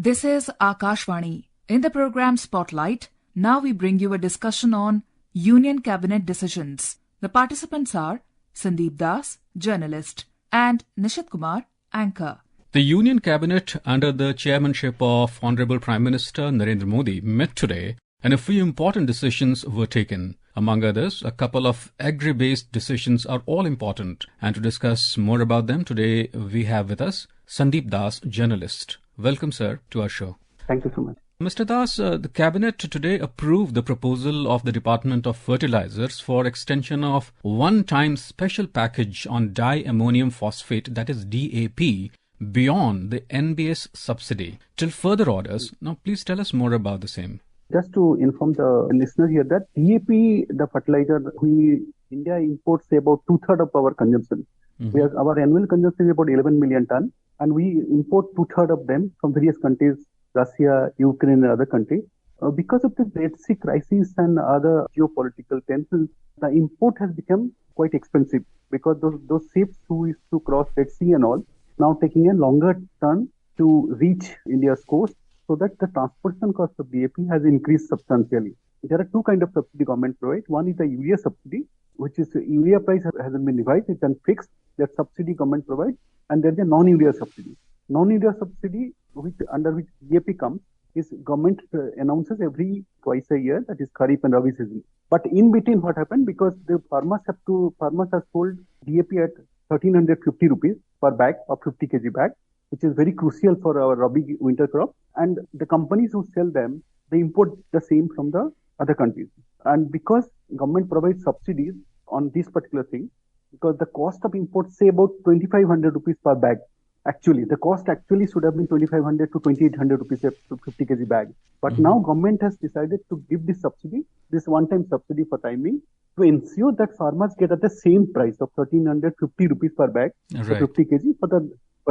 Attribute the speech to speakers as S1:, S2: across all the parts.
S1: This is Akashvani. In the program Spotlight, now we bring you a discussion on Union Cabinet decisions. The participants are Sandip Das, journalist, and Nishit Kumar, anchor.
S2: The Union Cabinet, under the chairmanship of Honorable Prime Minister Narendra Modi, met today and a few important decisions were taken. Among others, a couple of agri-based decisions are all important. And to discuss more about them, today we have with us Sandip Das, journalist. Welcome, sir, to our show.
S3: Thank you so much.
S2: Mr. Das, the Cabinet today approved the proposal of the Department of Fertilizers for extension of one-time special package on diammonium phosphate, that is DAP, beyond the NBS subsidy till further orders. Now, please tell us more about the same.
S3: Just to inform the listeners here that DAP, the fertilizer, India imports say about two-thirds of our consumption. Our annual consumption is about 11 million ton, and we import two-thirds of them from various countries, Russia, Ukraine, and other countries. Because of the Red Sea crisis and other geopolitical tensions, the import has become quite expensive because those ships who used to cross Red Sea and all, now taking a longer turn to reach India's coast, so that the transportation cost of DAP has increased substantially. There are two kinds of subsidy government provides. One is the urea subsidy, which is urea price hasn't been revised, it's unfixed. That subsidy government provides, and there is a non-urea subsidy. Non-urea subsidy, under which DAP comes, is government announces every twice a year, that is Kharif and Rabi season. But in between, what happened, because the farmers have sold DAP at 1,350 rupees per bag or 50 kg bag, which is very crucial for our Rabi winter crop. And the companies who sell them, they import the same from the other countries. And because government provides subsidies on this particular thing, because the cost of import, say about 2,500 rupees per bag. Actually, the cost actually should have been 2,500 to 2,800 rupees a 50 kg bag. But now government has decided to give this subsidy, this one-time subsidy for timing, to ensure that farmers get at the same price of 1,350 rupees per bag for 50 kg for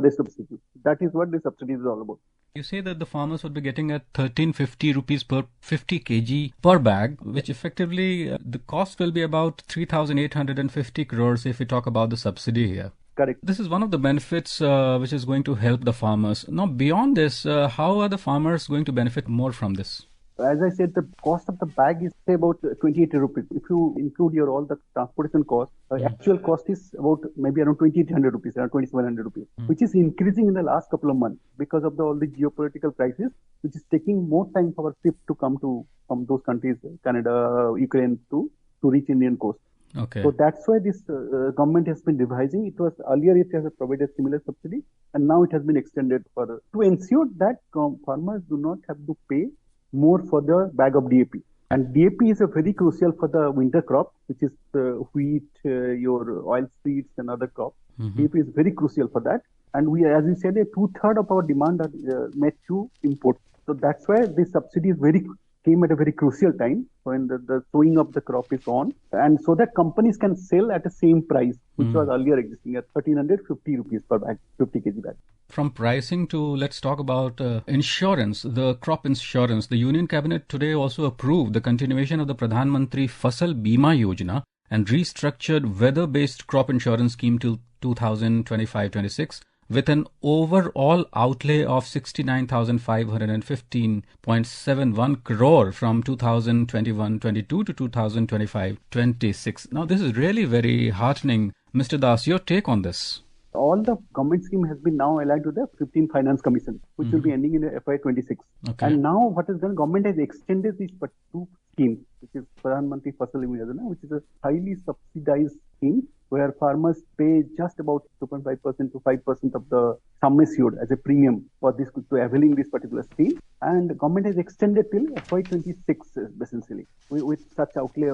S3: the subsidy. That is what the subsidy is all about.
S2: You say that the farmers would be getting at 1,350 rupees per 50 kg per bag, which effectively the cost will be about 3,850 crores if we talk about the subsidy here.
S3: Correct.
S2: This is one of the benefits which is going to help the farmers. Now, beyond this, how are the farmers going to benefit more from this?
S3: As I said, the cost of the bag is say about 28 rupees. If you include all the transportation cost, actual cost is about maybe around 2,800 rupees, around 2,700 rupees, which is increasing in the last couple of months because of all the geopolitical crisis, which is taking more time for our ship to come from those countries, Canada, Ukraine, to reach Indian coast.
S2: Okay.
S3: So that's why this government has been revising. It was earlier it has provided similar subsidy, and now it has been extended to ensure that farmers do not have to pay more for the bag of DAP. And DAP is a very crucial for the winter crop, which is wheat, your oilseeds and other crops. DAP is very crucial for that. And we, as we said, two-thirds of our demand are met through import. So that's why this subsidy came at a very crucial time when the sowing of the crop is on, and so that companies can sell at the same price, which was earlier existing at 1,350 rupees per bag, 50 kg bag.
S2: From pricing to, let's talk about insurance, the crop insurance. The Union Cabinet today also approved the continuation of the Pradhan Mantri Fasal Bima Yojana and restructured weather-based crop insurance scheme till 2025-26. with an overall outlay of 69,515.71 crore from 2021-22 to 2025-26. Now, this is really very heartening. Mr. Das, your take on this?
S3: All the government scheme has been now allied to the 15th Finance Commission, which will be ending in FY26.
S2: Okay.
S3: And now what is done, government has extended these two schemes, which is Pradhan Mantri Fasal Bima Yojana, which is a highly subsidized scheme where farmers pay just about 2.5% to 5% of the sum assured as a premium for this to availing this particular scheme. And government has extended till FY26 essentially. With such outlay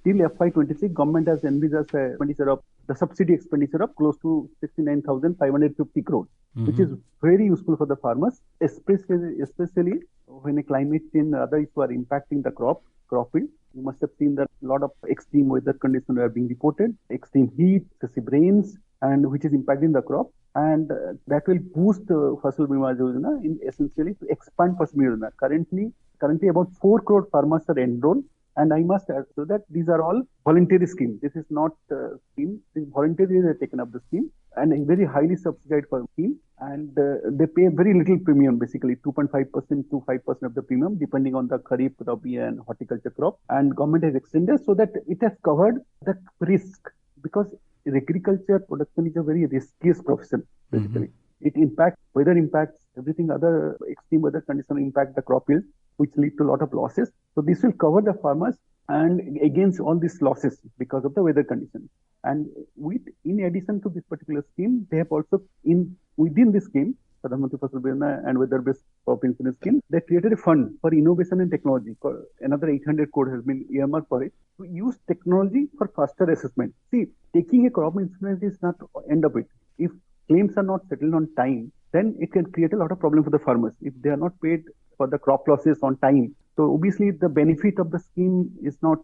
S3: till FY26, government has envisaged the subsidy expenditure of close to 69,550 crores, which is very useful for the farmers, especially when a climate change and other issues are impacting the crop field. You must have seen that a lot of extreme weather conditions are being reported, extreme heat, excessive rains, and which is impacting the crop. And that will boost Fasal Bima Yojana essentially to expand Fasal Bima Yojana. Currently about 4 crore farmers are enrolled, And I must add so that these are all voluntary schemes. This is not a scheme. This is voluntary. They taken up the scheme and a very highly subsidized scheme. And they pay very little premium, basically 2.5% to 5% of the premium, depending on the kharif, rabi, and horticulture crop. And government has extended so that it has covered the risk, because agriculture production is a very riskiest profession, basically. It impacts, weather impacts, everything other extreme weather conditions impact the crop yield, which lead to a lot of losses. So this will cover the farmers and against all these losses because of the weather conditions. And in addition to this particular scheme, they have also within this scheme, Pradhan Mantri Fasal Bima and weather-based crop insurance scheme, they created a fund for innovation and technology. Another 800 crore has been earmarked for it to use technology for faster assessment. See, taking a crop insurance is not the end of it. If claims are not settled on time, then it can create a lot of problem for the farmers if they are not paid for the crop losses on time. So obviously the benefit of the scheme is not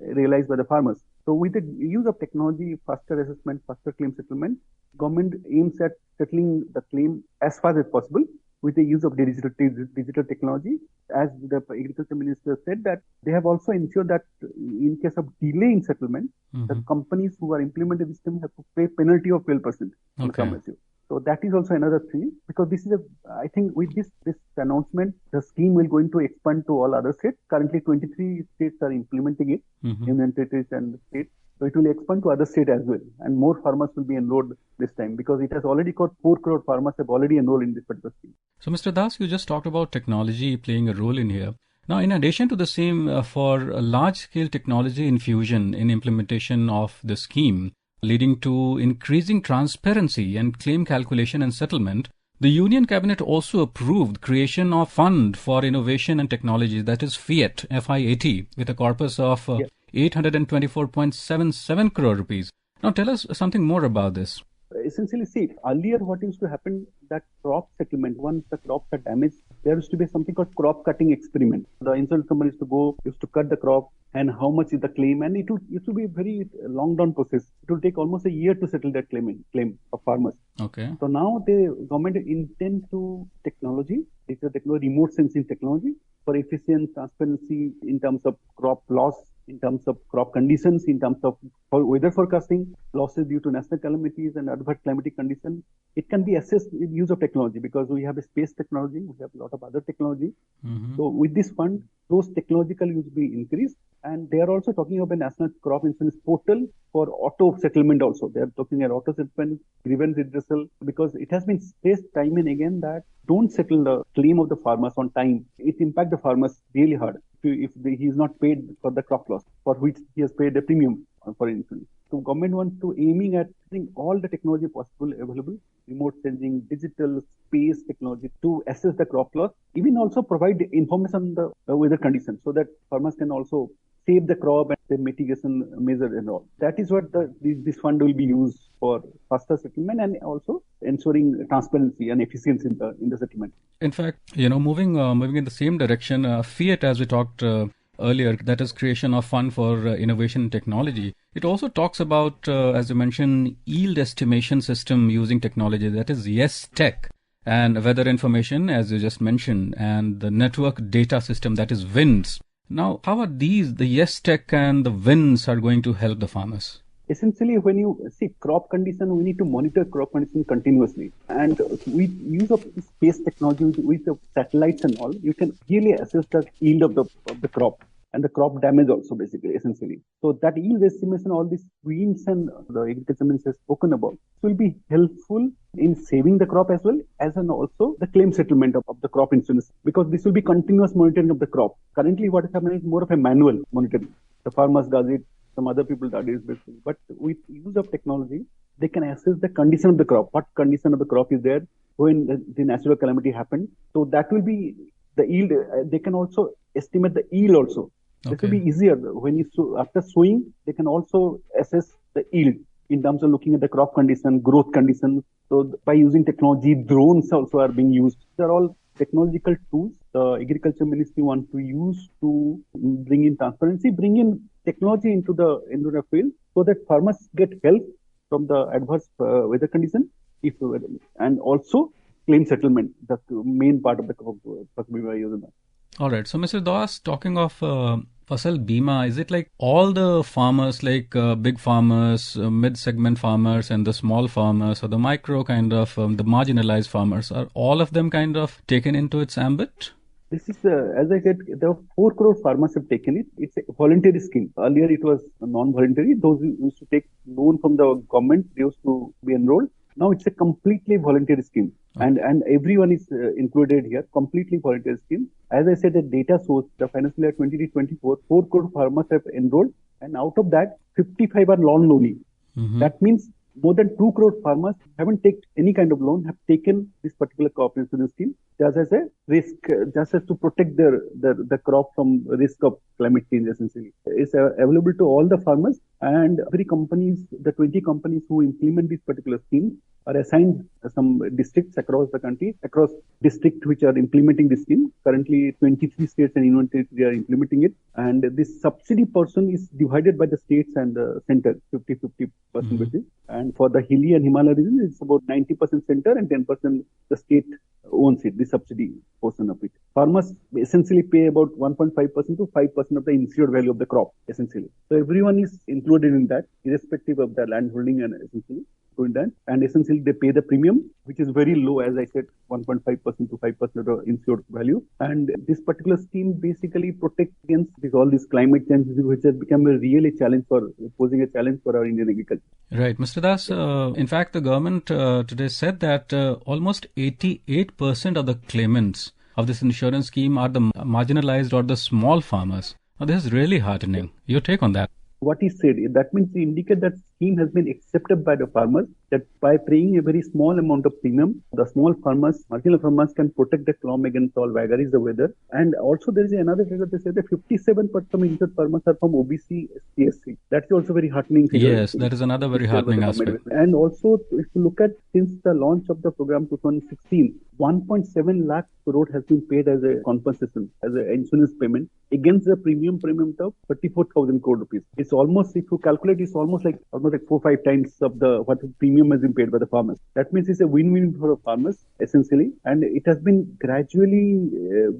S3: realized by the farmers. So with the use of technology, faster assessment, faster claim settlement, government aims at settling the claim as fast as possible with the use of digital technology. As the agriculture minister said, that they have also ensured that in case of delay in settlement, the companies who are implementing the system have to pay penalty of 12%.
S2: Okay.
S3: So that is also another thing, because this is I think with this announcement, the scheme will going to expand to all other states. Currently, 23 states are implementing it, union territories and states. So it will expand to other states as well, and more farmers will be enrolled this time, because it has already got 4 crore farmers have already enrolled in this particular scheme.
S2: So, Mr. Das, you just talked about technology playing a role in here. Now, in addition to the same, for large-scale technology infusion in implementation of the scheme, leading to increasing transparency and claim calculation and settlement, the Union Cabinet also approved creation of Fund for Innovation and Technology, that is FIAT, F-I-A-T, with a corpus of 824.77 crore rupees. Now tell us something more about this.
S3: Essentially, see, earlier what used to happen, that crop settlement, once the crops are damaged, there used to be something called crop cutting experiment. The insurance company used to cut the crop, and how much is the claim, and it used to be a very long down process. It will take almost a year to settle that claim of farmers.
S2: Okay.
S3: So now the government intends to technology, it's a remote sensing technology for efficient transparency in terms of crop loss, in terms of crop conditions, in terms of weather forecasting, losses due to national calamities and adverse climatic conditions. It can be assessed with use of technology, because we have a space technology, we have a lot of other technology. So with this fund, those technological use will be increased. And they are also talking of a national crop insurance portal for auto settlement also. They are talking about auto settlement, grievance redressal, because it has been stressed time and again that don't settle the claim of the farmers on time. It impacts the farmers really hard if he is not paid for the crop loss, for which he has paid a premium for insurance. So government wants to aiming at using all the technology possible available, remote sensing, digital, space technology to assess the crop loss, even also provide information on the weather conditions so that farmers can also save the crop and the mitigation measures and all. That is what this fund will be used for faster settlement and also ensuring transparency and efficiency in the settlement.
S2: In fact, moving in the same direction, FIAT, as we talked earlier, that is creation of fund for innovation and technology. It also talks about, as you mentioned, yield estimation system using technology, that is Yes Tech, and weather information, as you just mentioned, and the network data system, that is WINDS. Now, how are these, the Yes Tech and the WINDS, are going to help the farmers?
S3: Essentially, when you see crop condition, we need to monitor crop condition continuously. And with use of space technology, with the satellites and all, you can really assess the yield of the crop and the crop damage also, basically, essentially. So that yield estimation, all these winds and the agriculture minister has spoken about, will be helpful in saving the crop as well, as and also the claim settlement of the crop insurance, because this will be continuous monitoring of the crop. Currently, what is happening is more of a manual monitoring. The farmers does it, some other people does it, basically. But with use of technology, they can assess the condition of the crop, what condition of the crop is there when the natural calamity happened. So that will be the yield. They can also estimate the yield also. Okay. This will be easier when after sowing, they can also assess the yield in terms of looking at the crop condition, growth condition. So by using technology, drones also are being used. They're all technological tools the agriculture ministry wants to use to bring in transparency, bring in technology into the field, so that farmers get help from the adverse weather condition, and also claim settlement. That's the main part of the Fasal Bima Yojana.
S2: All right. So, Mr. Das, talking of Fasal Bima, is it like all the farmers, like big farmers, mid-segment farmers, and the small farmers, or the micro kind of, the marginalized farmers, are all of them kind of taken into its ambit?
S3: This is, as I said, there are 4 crore farmers have taken it. It's a voluntary scheme. Earlier it was non-voluntary. Those who used to take loan from the government, they used to be enrolled. Now it's a completely voluntary scheme. And everyone is included here, completely voluntary scheme. As I said, the data source, the financial year 2024, 4 crore farmers have enrolled. And out of that, 55 are non-loanee. That means more than 2 crore farmers haven't taken any kind of loan, have taken this particular crop insurance scheme just as a risk, just as to protect the crop from risk of climate change, essentially. It's available to all the farmers, and every companies, the 20 companies who implement this particular scheme are assigned some districts across the country, across districts which are implementing this scheme. Currently, 23 states and union territories are implementing it. And this subsidy portion is divided by the states and the center, 50-50% basis. And for the hilly and Himalaya region, it's about 90% center and 10% the state owns it, the subsidy portion of it. Farmers essentially pay about 1.5% to 5% of the insured value of the crop, essentially. So everyone is included in that, irrespective of the land holding and essentially. And essentially they pay the premium, which is very low, as I said, 1.5% to 5% of the insured value. And this particular scheme basically protects against all these climate change, which has become a really challenge posing a challenge for our Indian agriculture.
S2: Right. Mr. Das, in fact, the government today said that almost 88% of the claimants of this insurance scheme are the marginalized or the small farmers. Now, this is really heartening. Your take on that?
S3: What he said, that means he indicated that scheme has been accepted by the farmers, that by paying a very small amount of premium, the small farmers, marginal farmers can protect the crop against all vagaries of weather. And also there is another figure that says that 57% of insured farmers are from OBC, SC. That's also very heartening figure.
S2: Yes, that is another very heartening aspect.
S3: And also, if you look at since the launch of the program 2016, 1.7 lakh crore has been paid as a compensation, as an insurance payment against the premium of 34,000 crore rupees. It's almost, if you calculate, it's almost like 4-5 times of what the premium has been paid by the farmers. That means it's a win-win for the farmers, essentially. And it has been gradually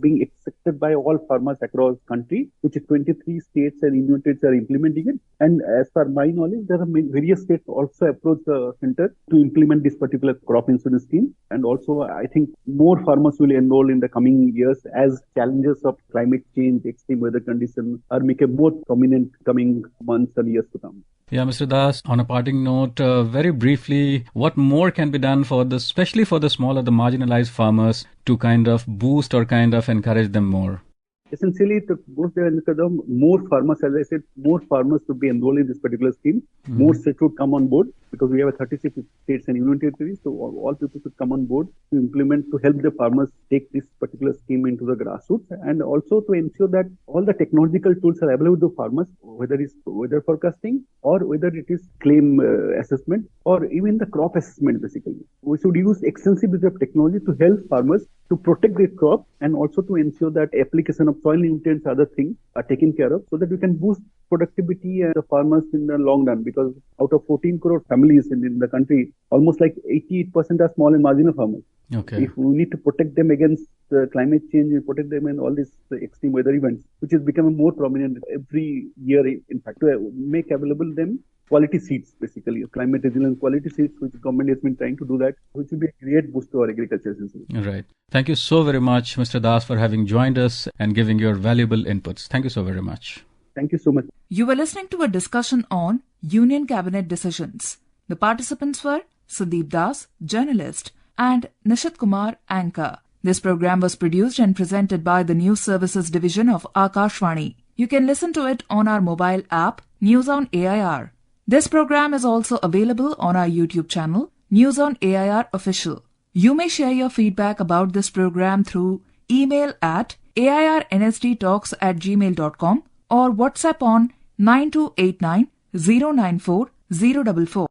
S3: being accepted by all farmers across country, which is 23 states and union territories are implementing it. And as per my knowledge, there are various states also approach the center to implement this particular crop insurance scheme. And also, I think more farmers will enroll in the coming years as challenges of climate change, extreme weather conditions are become more prominent coming months and years to come.
S2: Yeah, Mr. Das, on a parting note, very briefly, what more can be done especially for the small or the marginalized farmers to kind of boost or kind of encourage them more?
S3: Essentially, to boost their income, more farmers, as I said, more farmers would be enrolled in this particular scheme. More states would come on board because we have 36 states and union territories. So all people should come on board to implement, to help the farmers take this particular scheme into the grassroots, and also to ensure that all the technological tools are available to farmers, whether it's weather forecasting or whether it is claim assessment or even the crop assessment, basically. We should use extensive use of technology to help farmers to protect their crop and also to ensure that application of soil nutrients, other things are taken care of so that we can boost productivity and the farmers in the long run, because out of 14 crore families in the country, almost like 88% are small and marginal farmers.
S2: Okay.
S3: If we need to protect them against climate change, we protect them in all these extreme weather events, which is becoming more prominent every year, in fact, to make available them quality seeds, basically, climate resilient quality seeds, which the government has been trying to do that, which will be a great boost to our agriculture.
S2: Right. Thank you so very much, Mr. Das, for having joined us and giving your valuable inputs. Thank you so very much.
S3: Thank you so much.
S1: You were listening to a discussion on Union Cabinet decisions. The participants were Sandip Das, journalist, and Nishit Kumar, anchor. This program was produced and presented by the News Services Division of Akashvani. You can listen to it on our mobile app, News on AIR. This program is also available on our YouTube channel, News on AIR Official. You may share your feedback about this program through email at airnsttalks@gmail.com or WhatsApp on 9289 094 044.